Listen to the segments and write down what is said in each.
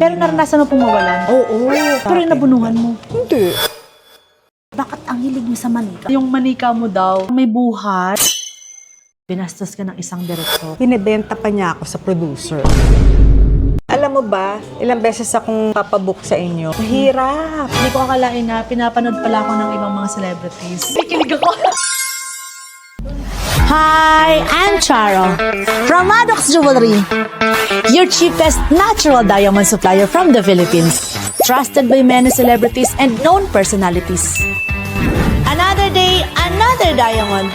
Pero naranasan mo pong mawalan? Oo. Pero yung nabunungan mo? Hindi. Bakit ang hilig mo sa manika? Yung manika mo daw, may buhat. Binastos ka ng isang direktor. Binibenta pa niya ako sa producer. Alam mo ba, ilang beses akong papabook sa inyo. Mahirap. Hindi ko akalain na pinapanood pala ako ng ibang mga celebrities. Kikilig ako. Hi, I'm Charo from Maddox Jewelry, your cheapest natural diamond supplier from the Philippines, trusted by many celebrities and known personalities. Another day, another diamond.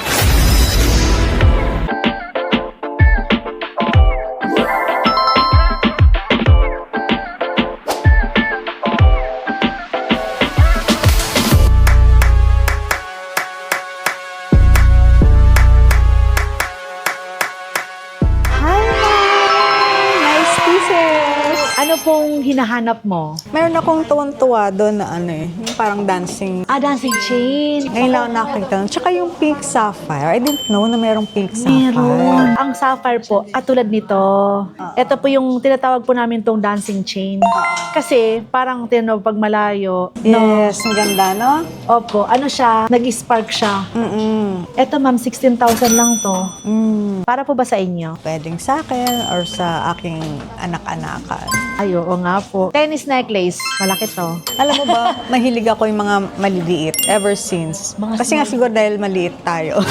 Ano pong hinahanap mo? Meron akong tuwang-tuwa doon na yung parang dancing. Ah, dancing chain. Ngayon lang ako nakakita nun. Tsaka yung pink sapphire. I didn't know na merong pink sapphire. Meron. Ang sapphire po, katulad nito. Ito po yung tinatawag po namin tong dancing chain. Kasi parang tinawag pag malayo. Yes, ang ganda, no? Opo, ano siya, nag-spark siya. Ito ma'am, 16,000 lang to. Para po ba sa inyo? Pwedeng sa akin or sa aking anak-anakan. Ay, oo nga po. Tennis necklace, malaki to. Alam mo ba, mahilig ako yung mga maliliit ever since. Mga Kasi nga siguro dahil maliit tayo.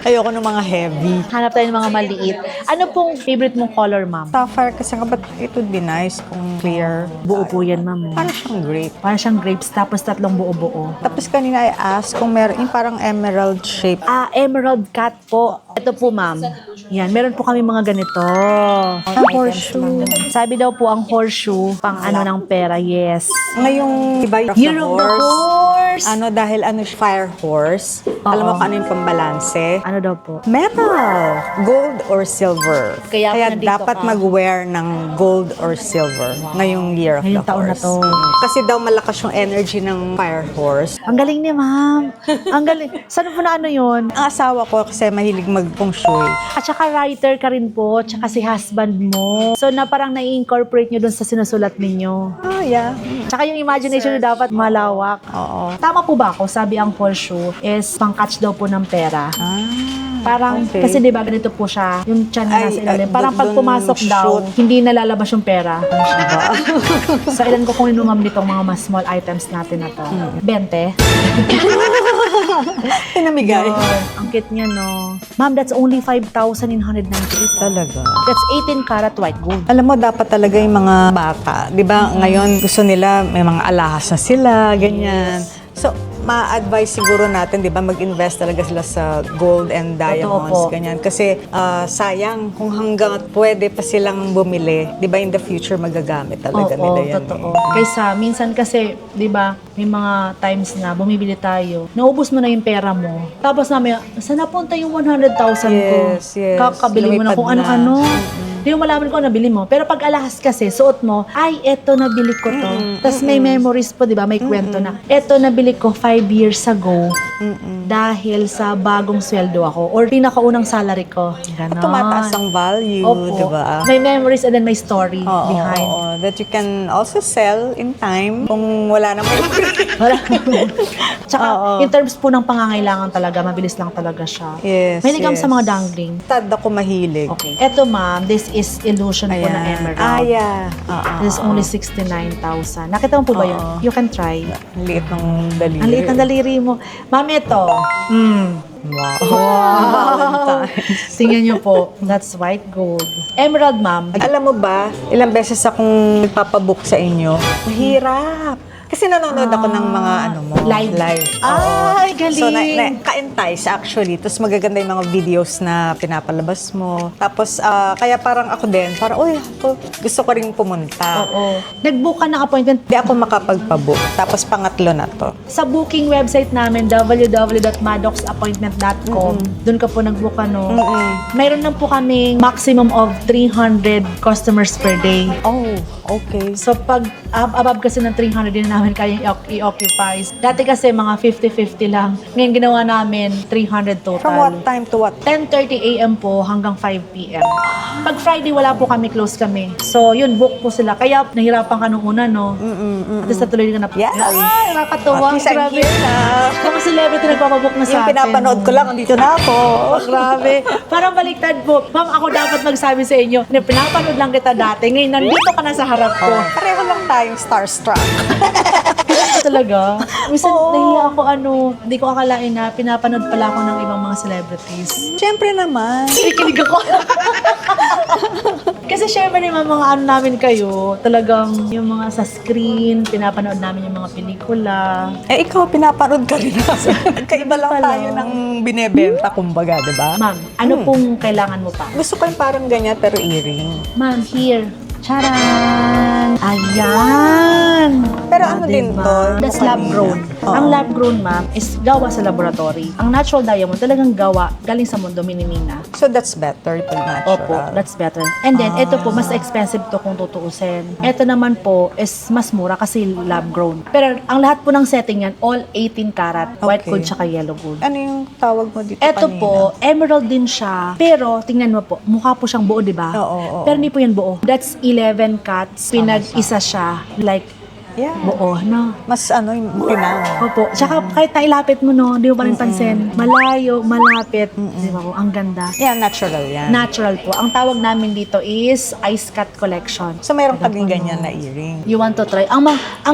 Ayoko ng mga heavy. Hanap tayo ng mga maliit. Ano pong favorite mong color, ma'am? Sapphire kasi nga, but it would be nice kung clear. Buo po yan, ma'am. Parang siyang grape. Parang siyang grapes, tapos tatlong buo-buo. Tapos kanina I asked kung meron yung parang emerald shape. Ah, emerald cut po. Ito po, ma'am. Yan, meron po kami mga ganito. Ang horseshoe. Sabi daw po ang horseshoe, pang ano ng pera, yes. Ngayong iba yung Year of the horse. Dahil fire horse. Alam mo kung ano yung pambalanse? Ano daw po? Metal. Gold or silver. Kaya nandito dapat ka. mag-wear ng gold or silver ngayong year of Ngayong the taon na horse. to. Kasi daw malakas yung energy ng fire horse. Ang galing niya, ma'am. Ang galing. Saan po na ano yun? Ang asawa ko kasi mahilig mag-feng shui. At saka writer ka rin po, tsaka si husband mo. So na parang nai-incorporate nyo dun sa sinusulat ninyo. Oh, yeah. Tsaka yung imagination nyo dapat malawak. Oo. Tama po ba ako? Sabi ang horseshoe is pang-catch daw po ng pera. Parang, okay. kasi diba ganito po siya, yung tiyan na nasa ilalim. Parang pag dun pumasok daw, shoot. hindi nalalabas yung pera. So, ilan ko kung inumam nitong mga mas small items natin na to? 20? Pinamigay. Yun. Ang cute niya, no? Ma'am, that's only 5,998. Talaga. That's 18 karat white gold. Alam mo, dapat talaga yung mga bata. Di ba, ngayon gusto nila, may mga alahas na sila, ganyan. So, ma-advise siguro natin, di ba, mag-invest talaga sila sa gold and diamonds, po. ganyan. Kasi sayang kung hanggang pwede pa silang bumili, di ba, in the future magagamit talaga nila yan. Totoo. Kaysa, minsan kasi, di ba, may mga times na bumibili tayo, naubos mo na yung pera mo. Tapos namin, saan napunta yung 100,000 ko? Yes, yes. Kakabili mo na Lumipad kung na. ano-ano. Hindi mo malaman kung ano nabili mo. Pero pag alahas kasi, suot mo, ay, eto nabili ko to. Tapos may memories po, di ba? May kwento na. Eto nabili ko 5 years ago dahil sa bagong sweldo ako or pinakaunang salary ko. Ganon. Tumataas ang value, Opo. di ba? May memories and then may story behind. Oo, that you can also sell in time kung wala naman. Tsaka, in terms po ng pangangailangan talaga, mabilis lang talaga siya. Yes, May ligam yes. sa mga dangling. Tad ako mahilig. Okay. Eto ma'am, this is illusion po na emerald. Yeah. This is only 69,000. Nakita mo po ba yun? You can try. Ang liit ng daliri. Ang liit ng daliri mo. Ma'am, ito. Wow. Tingnan niyo po. That's white gold. Emerald, ma'am. Alam mo ba, ilang beses akong nagpapabook sa inyo. Mahirap. Kasi nanonood ako ng mga Live. Ay, galing. So, ka-entice actually. Tapos magaganda yung mga videos na pinapalabas mo. Tapos, kaya parang ako din, parang, gusto ko rin pumunta. Oo. Nag-book ka ng appointment. Hindi ako makapagpabook. Tapos pangatlo na to. Sa booking website namin, www.maddoxappointment.com. Doon ka po nag-book Mayroon lang po kaming maximum of 300 customers per day. Oh, okay. So pag above kasi ng 300 din na namin kayang i-occupy. Dati kasi mga 50-50 lang. Ngayon ginawa namin 300 total. From what time to what? 10:30 a.m. po hanggang 5 p.m. Pag Friday, wala po kami, close kami. So, yun, book po sila. Kaya, nahirapan ka nung una, no? At least natuloy ka na po. Yes. Ay, nakakatuwa. At least I'm Grabe. here na. Mga celebrity nagpapabook na sa Yung atin. pinapanood ko lang, andito na ako. Grabe. Parang baliktad po. Ma'am, ako dapat magsabi sa inyo na pinapanood lang kita dati. Ngayon, nandito ka na sa harap ko. Pareho lang tayong starstruck. Ganun talaga. Minsan, nahiya ako hindi ko akalain na pinapanood pala ako ng ibang mga celebrities. Siyempre naman. Kinikilig ako. Kasi syempre naman mga namin kayo, talagang yung mga sa screen, pinapanood namin yung mga pelikula. Eh, ikaw, pinapanood ka rin namin. Kaiba lang Pala. tayo ng binebenta, kumbaga, di ba? Ma'am, ano pong kailangan mo pa? Gusto ko yung parang ganyan, pero earring. Ma'am, here. Charan! Ayan! Pero ano din to? That's Yung lab kanina. grown. Oo. Ang lab grown, ma'am, is gawa sa laboratory. Ang natural diamond, talagang gawa, galing sa mundo, minimina. So, that's better pag natural. Opo, that's better. And then, ito po, mas expensive to kung tutuusin. Ito naman po is mas mura kasi lab grown. Pero ang lahat po ng setting yan, all 18 karat, white Okay. gold tsaka yellow gold. Ano yung tawag mo dito Ito kanina? po, emerald din siya. Pero, tingnan mo po, mukha po siyang buo, di ba? Oo. Pero hindi po yan buo. That's 11 cuts. Pinag-isa siya. Like, Yeah. buo, no? Mas yung pinang. Opo. Tsaka kahit nailapit mo, no, di mo pa rin pansin. Malayo, malapit. Di ba po? Ang ganda. Yeah, natural yan. Natural po. Ang tawag namin dito is ice cut collection. So, mayroon ka din ganyan na earring. You want to try? Ang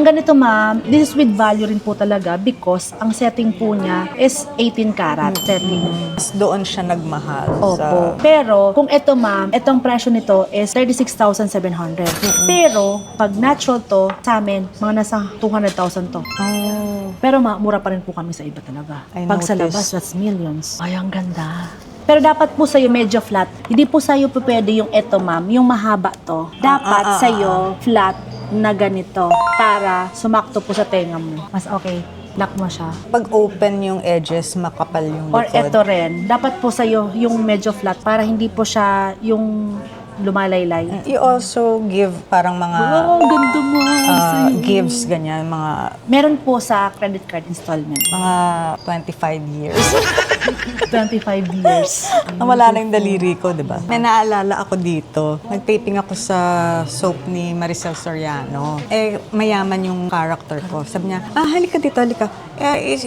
ganito, ma'am, this is with value rin po talaga because ang setting po niya is 18 karat setting. Mas doon siya nagmahal. Opo. Pero, kung ito, ma'am, itong presyo nito is 36,700. Pero, pag natural to, sa amin, mga nasa 200,000 to. Oh. Pero mura pa rin po kami sa iba talaga. I Pag sa noticed. labas, that's millions. Ay, ang ganda. Pero dapat po sa'yo medyo flat. Hindi po sa'yo po pwede yung eto, ma'am, yung mahaba to. Dapat sa'yo flat na ganito para sumakto po sa tenga mo. Mas okay. Lock mo siya. Pag open yung edges, makapal yung Or likod. eto rin. Dapat po sa'yo yung medyo flat para hindi po siya yung lumalaylay. You also give parang mga Oh, ganda mo. gives, ganyan, mga Meron po sa credit card installment. 25 years. 25 years. Nawala na yung daliri ko, di ba? May naalala ako dito. Nag-taping ako sa soap ni Maricel Soriano. Eh, mayaman yung character ko. Sabi niya, halika dito, halika.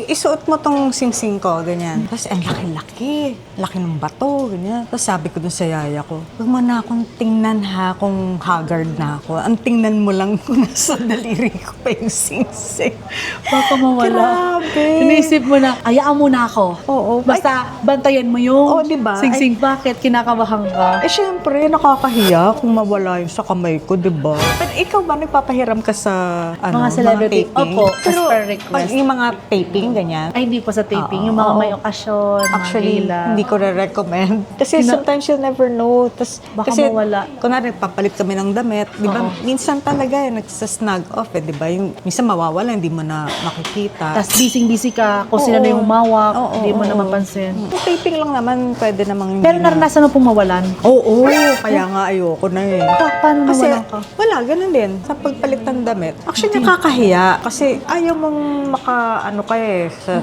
Isuot mo tong singsing ko, ganyan. Tapos, ang laki-laki. Laki ng bato, ganyan. Tapos sabi ko dun sa yaya ko, huwag mo na akong tingnan ha kung haggard na ako. Ang tingnan mo lang kung nasa daliri ko pa yung singsing. Baka mawala. Grabe. Inisip mo na, ayaan mo na ako. Oo. Basta, bantayan mo yung Oo, diba? sing-sing. Bakit? Kinakabahan ka? Eh, syempre, nakakahiya kung mawala yung sa kamay ko, di ba? Pero ikaw ba, nagpapahiram ka sa, Mga celebrity? taping? Opo, as Pero, per request. pag yung mga taping, ganyan, Ay, hindi po sa taping. Oo, Yung mga oo. may okasyon, actually, mga gala. hindi ko re-recommend. Kasi sometimes you'll never know. Tas, Baka kasi, mawala. kunwari, papalit kami ng damit, di ba? Oo. Minsan talaga, nagsasnag off, di ba? Yung, minsan mawawala, hindi mo na makikita. Tapos busy-busy ka kung sila Oo. na yung umawak, Oo, hindi mo na oo. mapansin. Yung taping lang naman, pwede namang hindi Pero naranasan mo pong mawalan? Oo, kaya nga ayoko na eh. Paano Kasi, mawalan ka? wala, ganun din. Sa pagpalit ng damit. Actually, nakakahiya. Kasi ayaw mong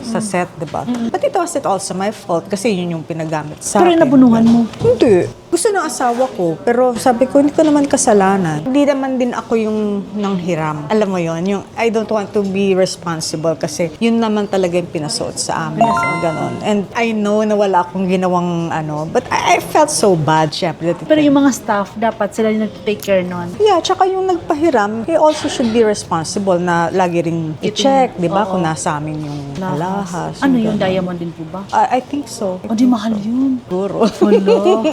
sa set, di ba? But it wasn't also my fault kasi yun yung pinagamit sa Pero akin. nabunuhan mo? Hindi. Gusto ng asawa ko. Pero sabi ko, hindi ko naman kasalanan. Hindi naman din ako yung nanghiram. Alam mo yon, yung I don't want to be responsible kasi yun naman talaga yung pinasuot sa amin. Ganon. And I know na wala akong ginawang but I felt so bad, syempre. Pero yung mga staff, dapat sila yung nag-take care nun. Yeah, tsaka yung nagpahiram, he also should be responsible na lagi ring i-check, di ba, Oo. kung nasa amin yung alahas. Ano yung ganon. diamond din po ba? I think so. O di mahal yun. Siguro. Hello.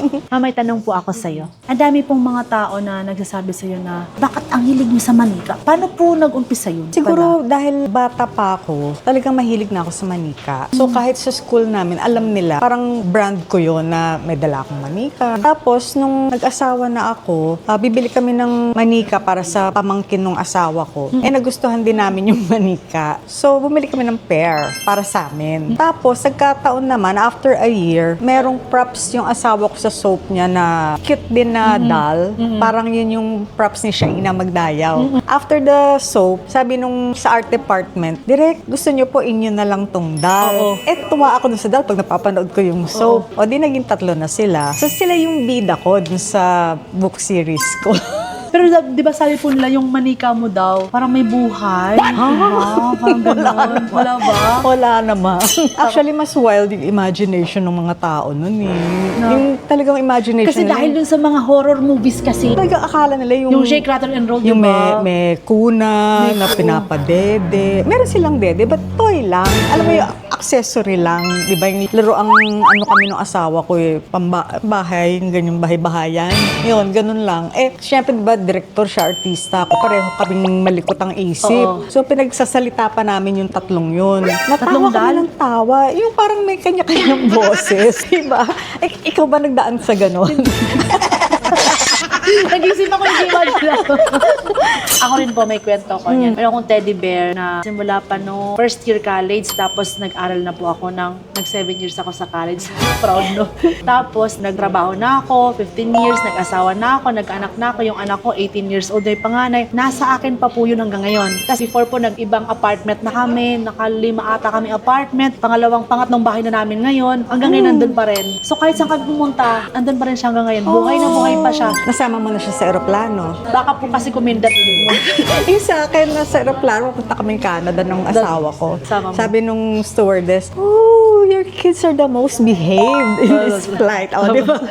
May tanong po ako sa'yo. Ang dami pong mga tao na nagsasabi sa'yo na, bakit ang hilig niyo sa manika? Paano po nag-umpisa yun? Siguro dahil bata pa ako, talagang mahilig na ako sa manika. So kahit sa school namin, alam nila, parang brand ko yon na may dala akong manika. Tapos nung nag-asawa na ako, bibili kami ng manika para sa pamangkin ng asawa ko. Eh nagustuhan din namin yung manika. So bumili kami ng pair para sa amin. Tapos nagkataon naman, after a year, merong props yung asawa ko sa soap niya niya na cute din na doll. Parang yun yung props ni Shaina Magdayaw. After the soap, sabi nung sa art department, Direk, gusto niyo po inyo na lang tong doll. Tuwa ako dun sa doll pag napapanood ko yung soap. O di naging 3 na sila. So sila yung bida ko dun sa book series ko. Pero di ba sabi po nila, yung manika mo daw, parang may buhay. Diba? Parang ganun. Wala ba? Wala naman. Actually, mas wild yung imagination ng mga tao nun eh. Yung talagang imagination Kasi nila. dahil dun sa mga horror movies kasi, Talagang akala nila yung Shake, Rattle, and Roll, yung diba? may kuna na pinapadede. Meron silang dede, but toy lang. Alam mo yung accessory lang. Di ba yung laro ang ano kami ng asawa ko eh, pambahay, yung ganyang bahay-bahayan. Yun, ganun lang. Eh, syempre diba, director siya, artista ako. Pareho kaming malikot ang isip. So, pinagsasalita pa namin yung 3 yun. Natawa kami ng tawa. Yung parang may kanya-kanyang boses. Diba? Ikaw ba nagdaan sa ganon? Nag-isip ako yung Ako rin po, may kwento ko niyan. Meron akong teddy bear na simula pa no first year college, tapos nag-aral na po ako nag 7 years ako sa college. Proud, no? Tapos, nagtrabaho na ako, 15 years, nag-asawa na ako, nag-anak na ako. Yung anak ko, 18 years old na yung panganay. Nasa akin pa po yun hanggang ngayon. Tapos before po, nag-ibang apartment na kami. Naka-5 ata kami apartment. Pangatlong bahay na namin ngayon. Hanggang ngayon, nandun pa rin. So, kahit saan ka pumunta, nandun pa rin siya hanggang ngayon. Buhay na buhay pa siya. Nasama mo na siya sa aeroplano. Baka po kasi kumindat din. Yung sa akin, nasa aeroplano, punta kami Canada ng asawa ko. Sama mo. Sabi nung stewardess, "Oh, your kids are the most behaved in this flight." Oh, di ba?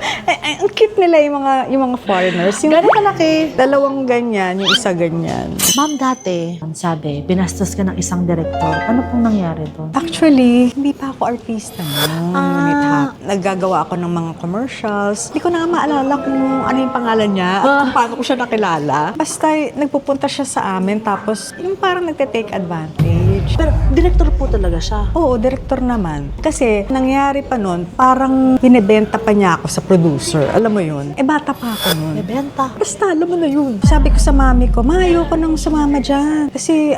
Ang cute nila yung mga foreigners. Yung Gano'n kalaki. 2 ganyan, yung isa ganyan. Ma'am, dati, sabi, binastos ka ng isang direktor. Ano pong nangyari to? Actually, hindi pa ako artista noon. Naggagawa ako ng mga commercials. Hindi ko na nga maalala kung ano yung pangalan niya at kung paano ko siya nakilala. Basta nagpupunta siya sa amin tapos yung parang nagte-take advantage. Pero, direktor po talaga siya. Oo, director naman. Kasi nangyari pa noon, parang binibenta pa niya ako sa producer. Alam mo yun? Bata pa ako noon. May benta. Basta, alam mo na yun. Sabi ko sa mami ko, "Ma, ayoko nang sumama dyan. Kasi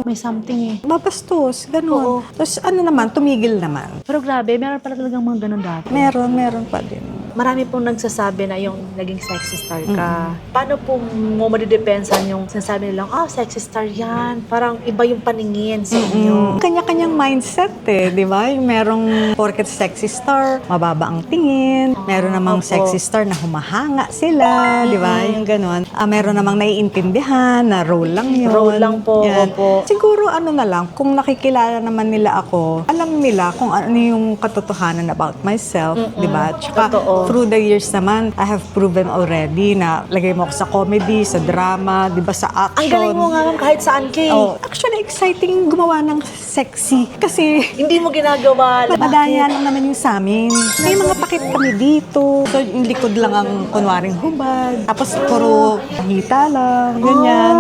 May something eh. babastos, Oo. ganun." Tapos naman, tumigil naman. Pero grabe, meron pala talagang mga ganun dati. Meron pa din. Marami pong nagsasabi na yung naging sexy star ka. Paano po mo madidepensan yung sinasabi nilang, sexy star yan. Parang iba yung paningin sa inyo. Kanya-kanyang mindset di ba? Yung merong porket sexy star, mababa ang tingin. Meron namang opo. sexy star na humahanga sila, di ba? Yung ganon. Meron namang naiintindihan na role lang yun. Role lang po, opo. Siguro na lang, kung nakikilala naman nila ako, alam nila kung ano yung katotohanan about myself, di ba? Tsaka, Totoo. through the years naman, I have proven already na lagay mo ako sa comedy, sa drama, di ba, sa action. Ang galing mo nga ma'am kahit saan ka eh. Actually, exciting gumawa ng sexy. Kasi, Hindi mo ginagawa. madaya lang naman yung sa amin. May mga pakit kami dito. So, yung likod lang ang kunwaring hubad. Tapos, puro hita lang. Ganyan.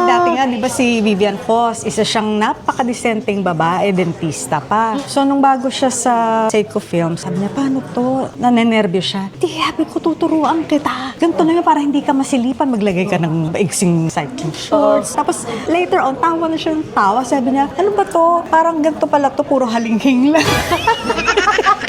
Dati nga, di ba si Vivian Foss, isa siyang napakadesenteng babae, dentista pa. So, nung bago siya sa Seiko Film, sabi niya, "Paano to?" Nanenervyo siya. "Di, habi ko, tuturuan kita. Ganito na yun, para hindi ka masilipan, maglagay ka ng maigsing cycling shorts." Tapos, later on, tawa na siya ng tawa. Sabi niya, "Ano ba to? Parang ganito pala to, puro halinghing lang."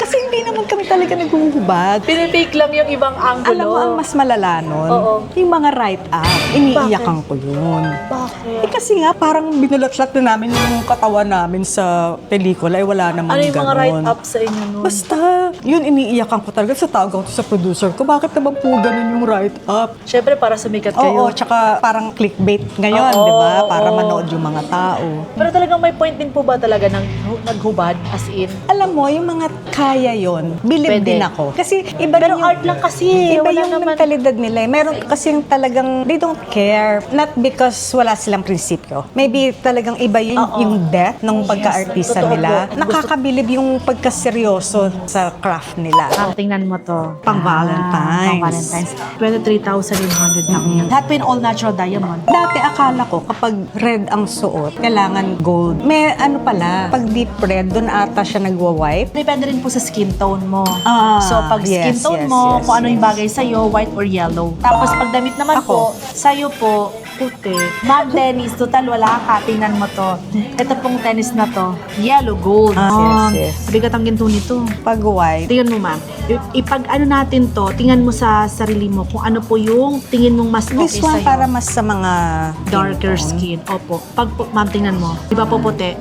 Kasi hindi naman kami talaga naghuhubad. Pinipake lang yung ibang angulo. Alam mo, ang mas malala nun, Oo. yung mga write-up, iniiyakan ko yun. Bakit? Kasi nga, parang binulat-lat na namin yung katawan namin sa pelikula, wala namang Ano yung mga ganon. write-up sa inyo nun? Basta, yun iniiyakan ko talaga. Sa tawag ko sa producer ko, bakit naman po ganun yung write-up? Siyempre, para sumikat Oo, kayo. tsaka parang clickbait ngayon, Oo, di ba? Para oo. manood yung mga tao. Pero talagang may point din po ba talaga ng naghubad as in? Alam mo, yung mga kaya yon, believe Pwede. din ako. Kasi iba Pero rin yung, art lang kasi. iba Wala yung naman. mentalidad nila. Meron kasing talagang, they don't care. Not because wala silang prinsipyo. Maybe talagang iba yung depth ng pagka-artista Totoo nila. po. Nakakabilib yung pagkaseryoso sa craft nila. Tingnan mo to. Pang Valentine's. Pang Valentine's. 23,800 lang yan. Lahat pa yung all natural diamond. Dati akala ko kapag red ang suot, kailangan gold. May ano pala, pag deep red, doon ata siya nagwa-wipe. Depende rin po sa skin tone mo. Ah, So, pag skin yes, tone yes, mo, yes, kung ano yung yes. bagay sa'yo, white or yellow. Tapos, pag damit naman po, sa'yo po, puti. Ma'am, tennis, total, wala ka. Tingnan mo to. Ito pong tennis na to, yellow gold. Yes, yes. Bigat ang ginto nito. Pag white, Tingnan mo, ma'am. Ipag ano natin to, tingnan mo sa sarili mo kung ano po yung tingin mong mas okay this one sa'yo. para mas sa mga Darker tone. skin. Opo. Pag po, ma'am, tingnan mo. Di ba po puti?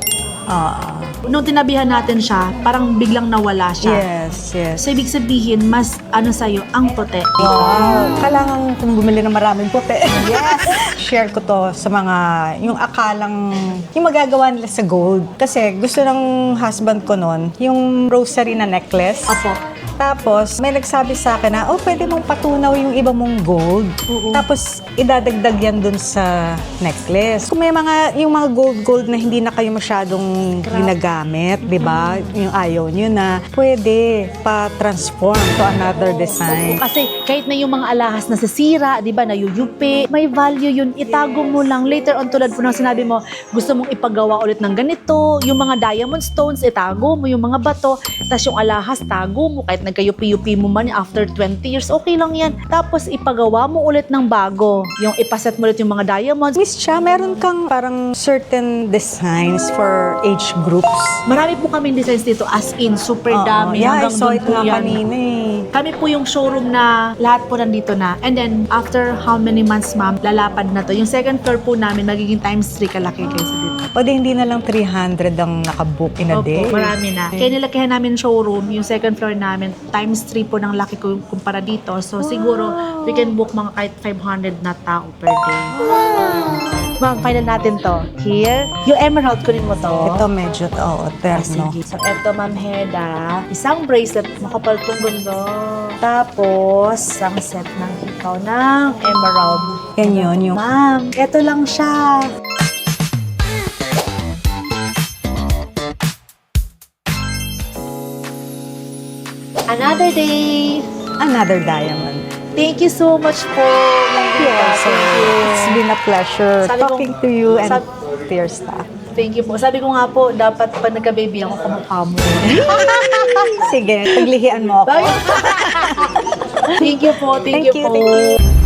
Ah, Nung tinabihan natin siya, parang biglang nawala siya. yes, yes. So, ibig sabihin, mas ano sa'yo, ang puti. Wow. Kailangan kung bumili ng maraming puti. Yes! Share ko to sa mga, yung akalang, yung magagawa nila sa gold. Kasi gusto ng husband ko nun, yung rosary na necklace. Opo. Tapos, may nagsabi sa akin na, pwede mong patunaw yung iba mong gold. Oo. Tapos, idadagdag yan dun sa necklace. Kung may mga, yung mga gold na hindi na kayo masyadong ginagamit, di ba? Yung ayaw nyo na, pwede pa-transform to another design. Kasi kahit na yung mga alahas na sisira, di ba, nayuyupi, may value yun. Itago mo lang. Later on, tulad po ng sinabi mo, gusto mong ipagawa ulit ng ganito, yung mga diamond stones, itago mo, yung mga bato, tapos yung alahas, tago mo, kahit nagkayupi-yupi mo man after 20 years, okay lang yan. Tapos ipagawa mo ulit ng bago, yung ipaset mo ulit yung mga diamonds. Miss Cha, meron kang parang certain designs for age groups. Marami po kaming designs dito, as in, super dami. Yeah, I hanggang saw dun it po nga yan. kanina eh. Kami po yung showroom na lahat po nandito na. And then, after how many months, ma'am, lalapad na to. Yung second floor po namin, magiging times 3 kalaki kaysa dito. O di hindi na lang 300 ang nakabook in a day. Opo, marami na. Kaya nilakihan namin showroom, yung second floor namin, times 3 po ng laki ko kumpara dito. So, siguro, we can book mga kahit 500 na tao per day. Ma'am, final natin to. Here, yung emerald, kunin mo to. Ito medyo, terno. Sige. So, eto, Ma'am Heda. Isang bracelet, makapal tong gundo. Tapos, isang set ng ikaw ng emerald. Yan yun, yung Ma'am, eto lang siya. Another day. another diamond. Thank you so much po. Thank you also. It's been a pleasure Sabi ko- talking to you and sab- to your staff. Thank you po. Sabi ko nga po, dapat pag nagka-baby ako, kamukha mo. Sige, paglihian mo ako. Thank you po. Thank, Thank you you, po. thank you.